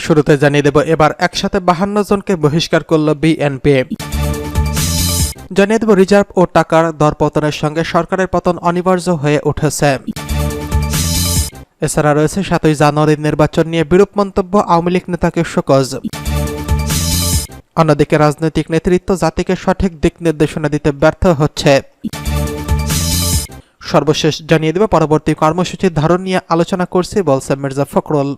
শুরুতে জানিয়ে দেব এবার একসাথে 52 জনকে বহিষ্কার করল বিএনপি। জানিয়ে দেব রিজার্ভ ও টাকার দরপতনের সঙ্গে সরকারের পতন অনিবার্য হয়ে উঠেছে। এছাড়া রয়েছে 7ই জানুয়ারির নির্বাচন নিয়ে বিরূপ মন্তব্য আওয়ামী লীগ নেতাকে শোকজ। অন্যদিকে রাজনৈতিক নেতৃত্ব জাতিকে সঠিক দিক নির্দেশনা দিতে ব্যর্থ হচ্ছে। সর্বশেষ জানিয়ে দেব পরবর্তী কর্মসূচির ধারণ নিয়ে আলোচনা করছি বলছে মির্জা ফখরুল।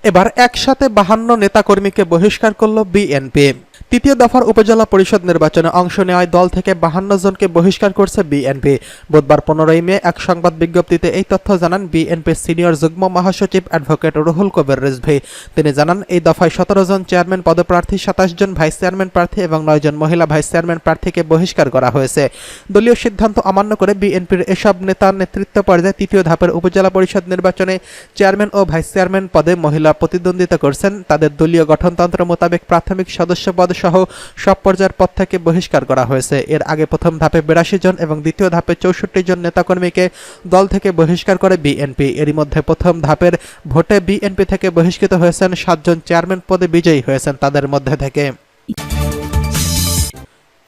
এবার একসাথে 52 নেতাকর্মীকে বহিষ্কার করল বিএনপি। তৃতীয় দফার উপজেলা পরিষদ নির্বাচনে অংশ নেওয়ায় দল থেকে 52 জনকে বহিষ্কার করছে বিএনপি। বুধবার 15 মে এক সংবাদ বিজ্ঞপ্তিতে এই তথ্য জানান বিএনপির সিনিয়র যুগ্ম মহাসচিব অ্যাডভোকেট রুহুল কবির রিজভী। তিনি জানান এই দফায় 17 জন চেয়ারম্যান পদপ্রার্থী, 27 জন ভাইস চেয়ারম্যান প্রার্থী এবং 9 জন মহিলা ভাইস চেয়ারম্যান প্রার্থীকে বহিষ্কার করা হয়েছে। দলীয় সিদ্ধান্ত অমান্য করে বিএনপির এসব নেতা নেতৃত্ব পর্যায়ে তৃতীয় ধাপের উপজেলা পরিষদ নির্বাচনে চেয়ারম্যান ও ভাইস চেয়ারম্যান পদে মহিলা প্রতিদ্বন্দ্বিতা করছেন। তাদের দলীয় গঠনতন্ত্র মোতাবেক প্রাথমিক সদস্য পদ সহ সব পর্যায়ের পদ থেকে বহিষ্কার করা হয়েছে। এর আগে প্রথম ধাপে 82 জন এবং দ্বিতীয় ধাপে 64 জন নেতাকর্মীকে দল থেকে বহিষ্কার করে বিএনপি। এরই মধ্যে প্রথম ধাপের ভোটে বিএনপি থেকে বহিষ্কৃত হয়েছেন 7 জন চেয়ারম্যান পদে বিজয়ী হয়েছেন তাদের মধ্যে থেকে।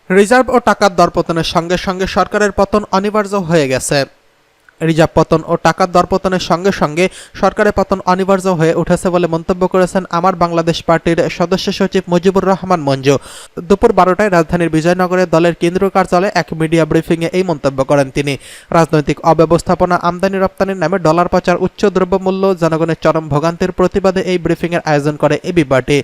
রিজার্ভ ও টাকার দরপতনের সঙ্গে সঙ্গে সরকারের পতন অনিবার্য হয়ে গেছে। রিজার্ভ পতন ও টাকার দরপতনের সঙ্গে সঙ্গে সরকারের পতন অনিবার্য হয়ে উঠেছে বলে মন্তব্য করেছেন আমার বাংলাদেশ পার্টির সদস্য সচিব মুজিবুর রহমান মঞ্জু। দুপুর 12টায় রাজধানীর বিজয়নগরে দলের কেন্দ্রীয় কার্যালয়ে এক মিডিয়া ব্রিফিংয়ে এই মন্তব্য করেন তিনি। রাজনৈতিক অব্যবস্থাপনা, আমদানি রপ্তানির নামে ডলার পাচার, উচ্চ দ্রব্যমূল্য, জনগণের চরম ভোগান্তির প্রতিবাদে এই ব্রিফিংয়ের আয়োজন করে এবি পার্টি।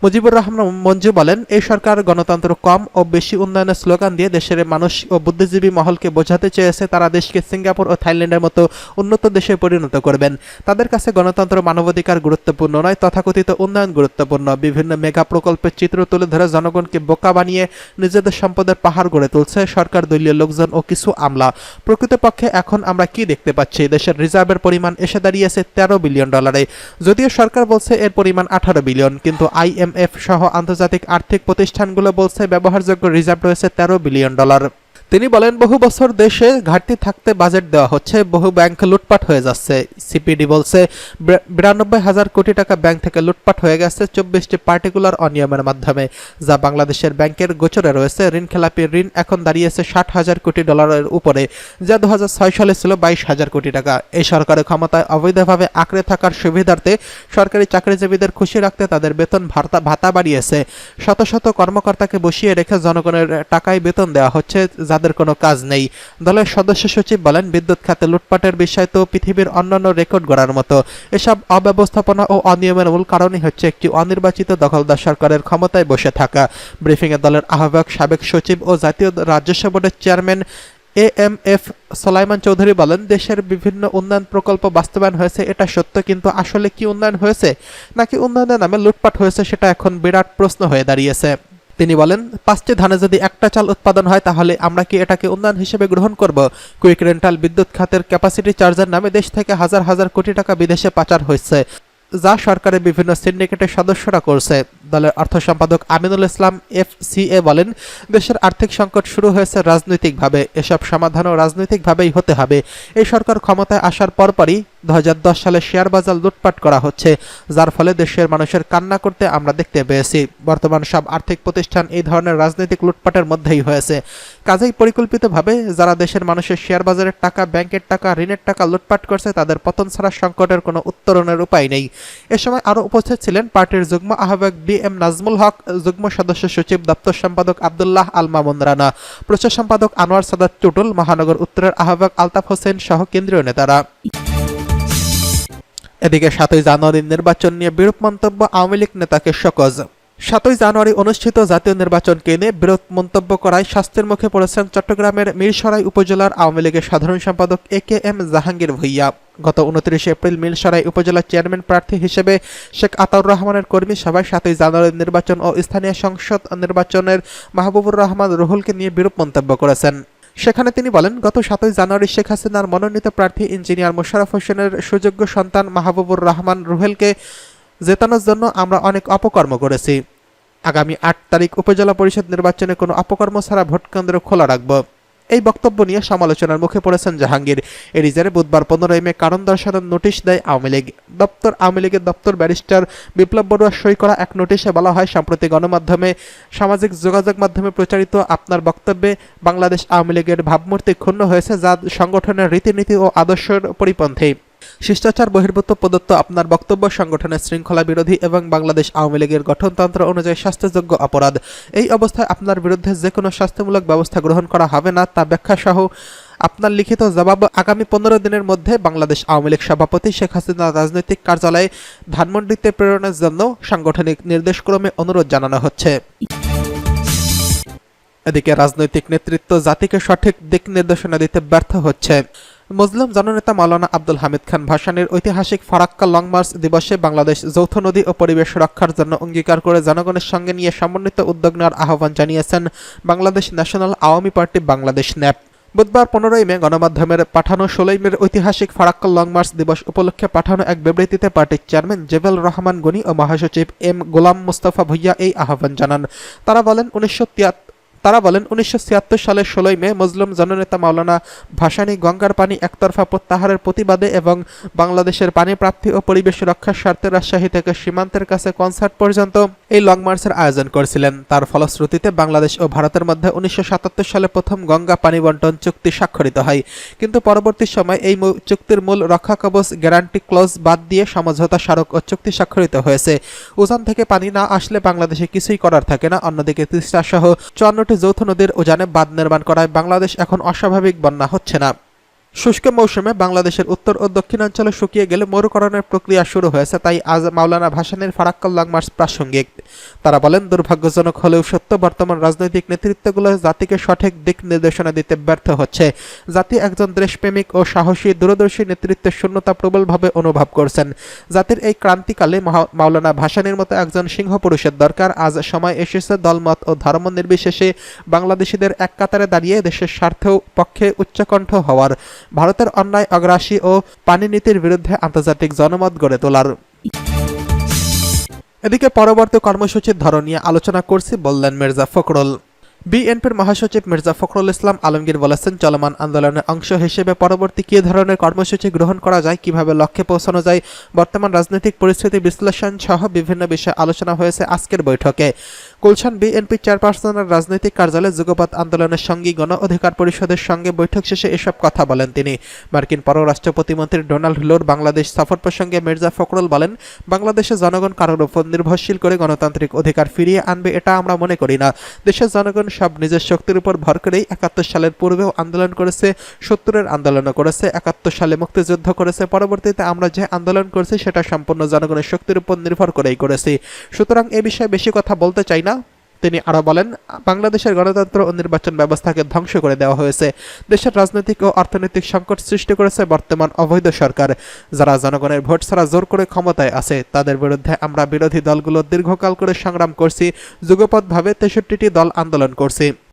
মুজিবুর রহমান মঞ্জু বলেন, এই সরকার গণতন্ত্র কম ও বেশি উন্নয়নের স্লোগান দিয়ে দেশের মানুষ ও বুদ্ধিজীবী মহলকে বোঝাতে চেয়েছে তারা দেশকে সিঙ্গাপুর ও থাইল্যান্ডের মতো উন্নত দেশে পরিণত করবেন। তাদের কাছে গণতন্ত্র, মানবাধিকার গুরুত্বপূর্ণ নয়, তথাকথিত উন্নয়ন গুরুত্বপূর্ণ। বিভিন্ন মেগা প্রকল্পের চিত্র তুলে ধরে জনগণকে বোকা বানিয়ে নিজেদের সম্পদের পাহাড় গড়ে তুলছে সরকার, দলীয় লোকজন ও কিছু আমলা। প্রকৃতপক্ষে এখন আমরা কি দেখতে পাচ্ছি? দেশের রিজার্ভের পরিমাণ এসে দাঁড়িয়েছে 13 বিলিয়ন ডলারে। যদিও সরকার বলছে এর পরিমাণ 18 বিলিয়ন, কিন্তু আইএমএফ সহ আন্তর্জাতিক আর্থিক প্রতিষ্ঠানগুলো বলছে ব্যবহারযোগ্য রিজার্ভ রয়েছে 13 বিলিয়ন ডলার। তিনি বলেন, বহু বছর দেশে ঘাটতি থাকতে বাজেট দেওয়া হচ্ছে, বহু ব্যাংক লুটপাট হয়ে যাচ্ছে। সিপিডি বলছে 92,000 কোটি টাকা ব্যাংক থেকে লুটপাট হয়ে গেছে 24টি পার্টিকুলার অনিয়মের মাধ্যমে, যা বাংলাদেশের ব্যাংকের গোচরে রয়েছে। ঋণ খেলাপি ঋণ এখন দাঁড়িয়েছে 60,000 কোটি ডলারের উপরে, যা 2006 সালে ছিল 22,000 কোটি টাকা। এই সরকারের ক্ষমতায় অবৈধভাবে আঁকড়ে থাকার সুবিধার্থে সরকারি চাকরিজীবীদের খুশি রাখতে তাদের বেতন ভাতা বাড়িয়েছে। শত শত কর্মকর্তাকে বসিয়ে রেখে জনগণের টাকায় বেতন দেওয়া হচ্ছে যাদের কোনো কাজ নেই। দলের সদস্য সচিব বলেন, বিদ্যুৎ খাতে লুটপাটের বিষয় তো পৃথিবীর অন্যান্য রেকর্ড গড়ার মতো। এসব অব্যবস্থাপনা ও অনিয়মের মূল কারণই হচ্ছে একটি অনির্বাচিত দখলদার সরকারের ক্ষমতায় বসে থাকা। ব্রিফিংয়ে দলের আহ্বায়ক, সাবেক সচিব ও জাতীয় রাজস্ব বোর্ডের চেয়ারম্যান এএমএফ সোলাইমান চৌধুরী বলেন, দেশের বিভিন্ন উন্নয়ন প্রকল্প বাস্তবায়ন হয়েছে, এটা সত্য, কিন্তু আসলে কি উন্নয়ন হয়েছে নাকি উন্নয়নের নামে লুটপাট হয়েছে সেটা এখন বিরাট প্রশ্ন হয়ে দাঁড়িয়েছে। তিনি বলেন, 5টি ধানে যদি একটা চাল উৎপাদন হয় তাহলে আমরা কি এটাকে উন্নয়ন হিসেবে গ্রহণ করব? কুইক রেন্টাল বিদ্যুৎ খাতের ক্যাপাসিটি চার্জার নামে দেশ থেকে হাজার হাজার কোটি টাকা বিদেশে পাচার হয়েছে, যা সরকারের বিভিন্ন সিন্ডিকেটের সদস্যরা করছে। দলের অর্থ সম্পাদক আমিনুল ইসলাম এফসিএ বলেন, দেশের আর্থিক সংকট শুরু হয়েছে রাজনৈতিকভাবে, এসব সমাধানও রাজনৈতিকভাবেই হতে হবে। এই সরকার ক্ষমতায় আসার পরপরই 2010 সালে শেয়ার বাজার লুটপাট করা হচ্ছে, যার ফলে দেশের মানুষের কান্না করতে আমরা দেখতে পেয়েছি। বর্তমান সব আর্থিক প্রতিষ্ঠান এই ধরনের রাজনৈতিক লুটপাটের মধ্যেই হয়েছে। কাজেই পরিকল্পিতভাবে যারা দেশের মানুষের শেয়ার বাজারের টাকা, ব্যাংকের টাকা, ঋণের টাকা লুটপাট করছে তাদের পতন ছাড়া সংকটের কোনো উত্তরণের উপায় নেই। এ সময় আরও উপস্থিত ছিলেন পার্টির যুগ্ম আহ্বায়ক বিএম নাজমুল হক, যুগ্ম সদস্য সচিব দপ্তর সম্পাদক আব্দুল্লাহ আল মামুন রানা, প্রচার সম্পাদক আনোয়ার সাদাত টুটুল, মহানগর উত্তরের আহ্বায়ক আলতাফ হোসেন সহ কেন্দ্রীয় নেতারা। এদিকে 7ই জানুয়ারির নির্বাচন নিয়ে বিরূপ মন্তব্য আওয়ামী লীগ নেতাকে শোকজ। 7ই জানুয়ারি অনুষ্ঠিত জাতীয় নির্বাচনকে নিয়ে বিরূপ মন্তব্য করায় শাস্তির মুখে পড়েছেন চট্টগ্রামের মিরসরাই উপজেলার আওয়ামী লীগের সাধারণ সম্পাদক একেএম জাহাঙ্গীর ভূঁইয়া। গত 29 এপ্রিল মিরসরাই উপজেলা চেয়ারম্যান প্রার্থী হিসেবে শেখ আতাউর রহমানের কর্মী সভায় 7ই জানুয়ারির নির্বাচন ও স্থানীয় সংসদ নির্বাচনের মাহবুবুর রহমান রুহুলকে নিয়ে বিরূপ মন্তব্য করেছেন। সেখানে তিনি বলেন, গত 7ই জানুয়ারি শেখ হাসিনার মনোনীত প্রার্থী ইঞ্জিনিয়ার মোশাররফ হোসেনের সুযোগ্য সন্তান মাহবুবুর রহমান রুহেলকে জেতানোর জন্য আমরা অনেক অপকর্ম করেছি। আগামী 8 তারিখ উপজেলা পরিষদ নির্বাচনে কোনো অপকর্ম ছাড়া ভোটকেন্দ্র খোলা রাখব। এই বক্তব্য নিয়ে সমালোচনার মুখে পড়েছেন জাহাঙ্গীর। এর ইজারে বুধবার 15 মে কারণ দর্শানোর নোটিশ দেয় আওয়ামী লীগ। আওয়ামী লীগের দপ্তর ব্যারিস্টার বিপ্লব বড়ুয়া সই করা এক নোটিশে বলা হয়, সম্প্রতি গণমাধ্যমে সামাজিক যোগাযোগ মাধ্যমে প্রচারিত আপনার বক্তব্যে বাংলাদেশ আওয়ামী লীগের ভাবমূর্তি ক্ষুণ্ণ হয়েছে, যা সংগঠনের রীতিনীতি ও আদর্শের পরিপন্থী। শিষ্টাচার বহির্ভূত প্রদত্ত আপনার বক্তব্য সংগঠনের শৃঙ্খলা বিরোধী এবং বাংলাদেশ আওয়ামী লীগের গঠনতন্ত্র অনুযায়ী শাস্তিযোগ্য অপরাধ। এই অবস্থায় আপনার বিরুদ্ধে যে কোনো শাস্তিমূলক ব্যবস্থা গ্রহণ করা হবে না, তা ব্যাখ্যা সহ আপনার লিখিত জবাব আগামী 15 দিনের মধ্যে বাংলাদেশ আওয়ামী লীগ সভাপতি শেখ হাসিনার রাজনৈতিক কার্যালয়ে ধানমন্ডিতে প্রেরণের জন্য সাংগঠনিক নির্দেশক্রমে অনুরোধ জানানো হচ্ছে। এদিকে রাজনৈতিক নেতৃত্ব জাতিকে সঠিক দিক নির্দেশনা দিতে ব্যর্থ হচ্ছে। মুসলিম জননেতা মাওলানা আব্দুল হামিদ খান ভাসানীর ঐতিহাসিক ফারাক্কা লং মার্চ দিবসে বাংলাদেশ যৌথ নদী ও পরিবেশ রক্ষার জন্য অঙ্গীকার করে জনগণের সঙ্গে নিয়ে সমন্বিত উদ্যোগ নেওয়ার আহ্বান জানিয়েছেন Bangladesh national Awami party Bangladesh nap. বুধবার 15 মে গণমাধ্যমের পাঠানো 16 মের ঐতিহাসিক ফারাক্কা লং মার্চ দিবস উপলক্ষে পাঠানো এক বিবৃতিতে পার্টির চেয়ারম্যান জেবেল রহমান গনি ও মহাসচিব এম গোলাম মুস্তাফা ভুইয়া এই আহ্বান জানান। তারা বলেন 1976 সালের 16 মে মুসলিম জননেতা মাওলানা ভাসানী গঙ্গার পানি একতরফা প্রত্যাহারের প্রতিবাদে এবং বাংলাদেশের পানি প্রাপ্তি ও পরিবেশ রক্ষার স্বার্থে রাজশাহী থেকে সীমান্তের কাছে কনসার্ট পর্যন্ত এই লং মার্চের আয়োজন করেছিলেন। তার ফলশ্রুতিতে বাংলাদেশ ও ভারতের মধ্যে 1977 সালে প্রথম গঙ্গা পানি বন্টন চুক্তি স্বাক্ষরিত হয়, কিন্তু পরবর্তী সময় এই চুক্তির মূল রক্ষা কবচ গ্যারান্টি ক্লজ বাদ দিয়ে সমঝোতা স্মারক ও চুক্তি স্বাক্ষরিত হয়েছে। উজান থেকে পানি না আসলে বাংলাদেশে কিছুই করার থাকে না। অন্যদিকে তিস্তা সহ 54টি যৌথ নদীর উজানে বাঁধ নির্মাণ করায় বাংলাদেশ এখন অস্বাভাবিক বন্যা হচ্ছে না। শুষ্ক মৌসুমে বাংলাদেশের উত্তর ও দক্ষিণাঞ্চলে শুকিয়ে গেলে মরুকরণের প্রক্রিয়া শুরু হয়েছে, তাই আজ মাওলানা ভাসানীর ফারাক্কা লং মার্চ প্রাসঙ্গিক। তারা বলেন, দুর্ভাগ্যজনক হলেও সত্য, বর্তমান রাজনৈতিক নেতৃত্বগুলো জাতিকে সঠিক দিক নির্দেশনা দিতে ব্যর্থ হচ্ছে। জাতি একজন দেশপ্রেমিক ও সাহসী দূরদর্শী নেতৃত্বের শূন্যতা প্রবলভাবে অনুভব করছেন। জাতির এই ক্রান্তিকালে মাওলানা ভাসানীর মতো একজন সিংহ পুরুষের দরকার। আজ সময় এসেছে দলমত ও ধর্ম নির্বিশেষে বাংলাদেশিদের এক কাতারে দাঁড়িয়ে দেশের স্বার্থ পক্ষে উচ্চকণ্ঠ হওয়ার, ভারতের অন্যায় অগ্রাসী ও পানি নীতির বিরুদ্ধে আন্তর্জাতিক জনমত গড়ে তোলার। এদিকে পরবর্তী কর্মসূচির ধরন নিয়ে আলোচনা করছি বললেন মির্জা ফখরুল। বিএনপির মহাসচিব মির্জা ফখরুল ইসলাম আলমগীর বলেছেন, চলমান আন্দোলনের অংশ হিসেবে পরবর্তী কী ধরনের কর্মসূচি গ্রহণ করা যায়, কিভাবে লক্ষ্যে পৌঁছানো যায়, বর্তমান রাজনৈতিক পরিস্থিতি বিশ্লেষণ সহ বিভিন্ন বিষয়ে আলোচনা হয়েছে আজকের বৈঠকে। গুলশান বিএনপি চেয়ারপারসনের রাজনৈতিক কার্যালয়ে যুগপৎ আন্দোলনের সঙ্গী গণ অধিকার পরিষদের সঙ্গে বৈঠক শেষে এসব কথা বলেন তিনি। মার্কিন পররাষ্ট্র প্রতিমন্ত্রী ডোনাল্ড হিলোর বাংলাদেশ সফর প্রসঙ্গে মির্জা ফখরুল বলেন, বাংলাদেশের জনগণ কারোর উপর নির্ভরশীল করে গণতান্ত্রিক অধিকার ফিরিয়ে আনবে এটা আমরা মনে করি না। দেশের জনগণ সব নিজের শক্তির উপর ভর করেই 71 সালের পূর্বেও আন্দোলন করেছে, 70-এর আন্দোলনও করেছে, 71 সালে মুক্তিযুদ্ধ করেছে। পরবর্তীতে আমরা যে আন্দোলন করেছি সেটা সম্পূর্ণ জনগণের শক্তির উপর নির্ভর করেই করেছি। সুতরাং এ বিষয়ে বেশি কথা বলতে চাই না। তিনি আরো বলেন, বাংলাদেশের গণতন্ত্র ও নির্বাচন ব্যবস্থাকে ধ্বংস করে দেওয়া হয়েছে। দেশের রাজনৈতিক ও অর্থনৈতিক সংকট সৃষ্টি করেছে বর্তমান অবৈধ সরকার, যারা জনগণের ভোট ছাড়া জোর করে ক্ষমতায় আছে। তাদের বিরুদ্ধে আমরা বিরোধী দলগুলো দীর্ঘকাল করে সংগ্রাম করছি, যুগপৎভাবে 63টি দল আন্দোলন করছি।